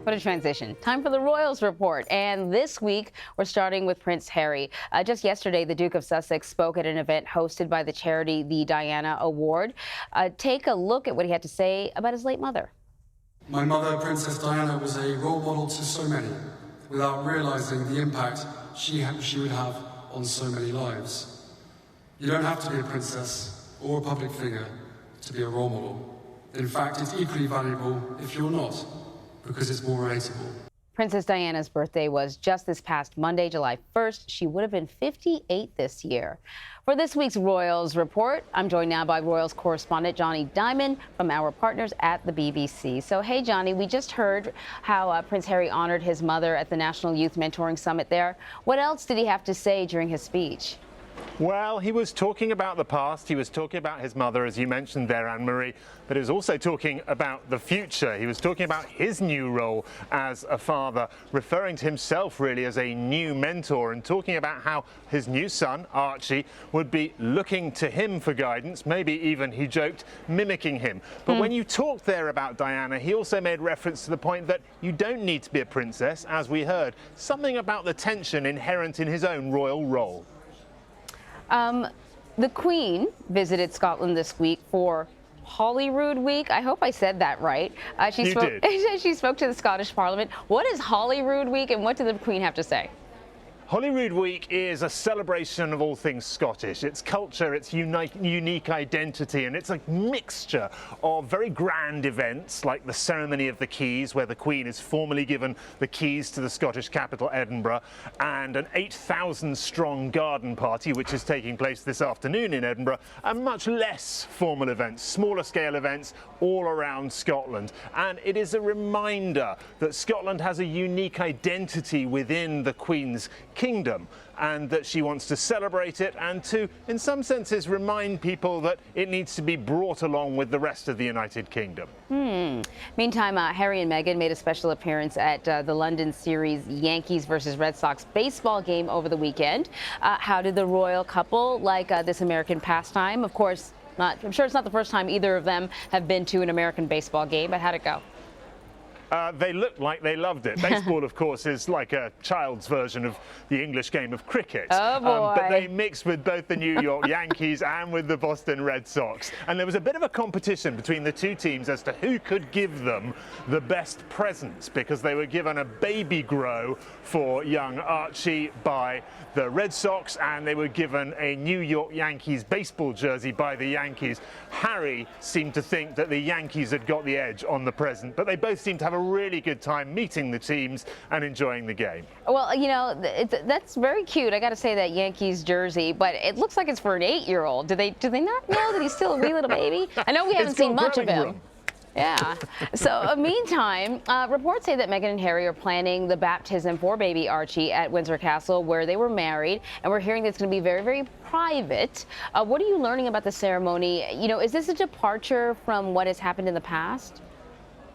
What a transition. Time for the Royals report. And this week, we're starting with Prince Harry. Just yesterday, the Duke of Sussex spoke at an event hosted by the charity the Diana Award. Take a look at what he had to say about his late mother. My mother, Princess Diana, was a role model to so many, without realizing the impact she would have on so many lives. You don't have to be a princess or a public figure to be a role model. In fact, it's equally valuable if you're not, because it's more relatable. Princess Diana's birthday was just this past Monday, July 1st. She would have been 58 this year. For this week's Royals report, I'm joined now by Royals correspondent Jonny Dymond from our partners at the BBC. So, hey, Jonny, we just heard how Prince Harry honored his mother at the National Youth Mentoring Summit there. What else did he have to say during his speech? Well, he was talking about the past, he was talking about his mother, as you mentioned there, Anne-Marie, but he was also talking about the future. He was talking about his new role as a father, referring to himself really as a new mentor and talking about how his new son, Archie, would be looking to him for guidance, maybe even, he joked, mimicking him. But when you talked there about Diana, he also made reference to the point that you don't need to be a princess, as we heard, something about the tension inherent in his own royal role. The Queen visited Scotland this week for Holyrood week. I hope I said that right. She spoke to the Scottish Parliament. What is Holyrood week and what did the Queen have to say? Holyrood Week is a celebration of all things Scottish. Its culture, its unique identity, and it's a mixture of very grand events like the ceremony of the keys, where the Queen is formally given the keys to the Scottish capital, Edinburgh, and an 8,000-strong garden party, which is taking place this afternoon in Edinburgh, and much less formal events, smaller scale events all around Scotland. And it is a reminder that Scotland has a unique identity within the Queen's kingdom, and that she wants to celebrate it and to, in some senses, remind people that it needs to be brought along with the rest of the United Kingdom. Meantime, Harry and Meghan made a special appearance at the London series Yankees versus Red Sox baseball game over the weekend. How did the royal couple like this American pastime? Of course, I'm sure it's not the first time either of them have been to an American baseball game, but how'd it go? They looked like they loved it. Baseball, of course, is like a child's version of the English game of cricket. Oh, boy. But they mixed with both the New York Yankees and with the Boston Red Sox. And there was a bit of a competition between the two teams as to who could give them the best presents, because they were given a baby grow for young Archie by the Red Sox, and they were given a New York Yankees baseball jersey by the Yankees. Harry seemed to think that the Yankees had got the edge on the present, but they both seemed to have a really good time meeting the teams and enjoying the game. Well, you know, that's very cute. I got to say, that Yankees jersey, but it looks like it's for an 8-year-old. Do they not know that he's still a wee little baby? I know we haven't seen much of him. Yeah. So, meantime, reports say that Meghan and Harry are planning the baptism for baby Archie at Windsor Castle, where they were married, and we're hearing that it's going to be very, very private. What are you learning about the ceremony? You know, is this a departure from what has happened in the past?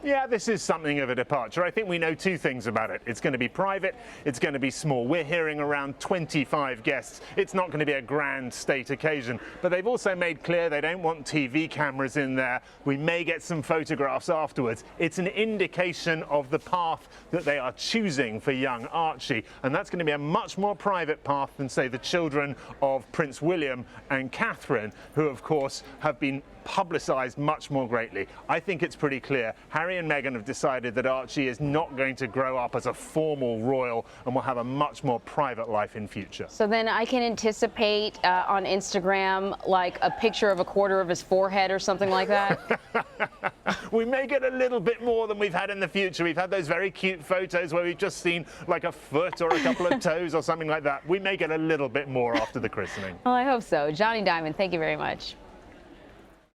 Yeah, this is something of a departure. I think we know two things about it. It's going to be private, it's going to be small. We're hearing around 25 guests. It's not going to be a grand state occasion. But they've also made clear they don't want TV cameras in there. We may get some photographs afterwards. It's an indication of the path that they are choosing for young Archie. And that's going to be a much more private path than, say, the children of Prince William and Catherine, who, of course, have been publicised much more greatly. I think it's pretty clear. Harry and Meghan have decided that Archie is not going to grow up as a formal royal and will have a much more private life in future. So then I can anticipate on Instagram like a picture of a quarter of his forehead or something like that? We may get a little bit more than we've had in the future. We've had those very cute photos where we've just seen like a foot or a couple of toes or something like that. We may get a little bit more after the christening. Well, I hope so. Jonny Dymond, thank you very much.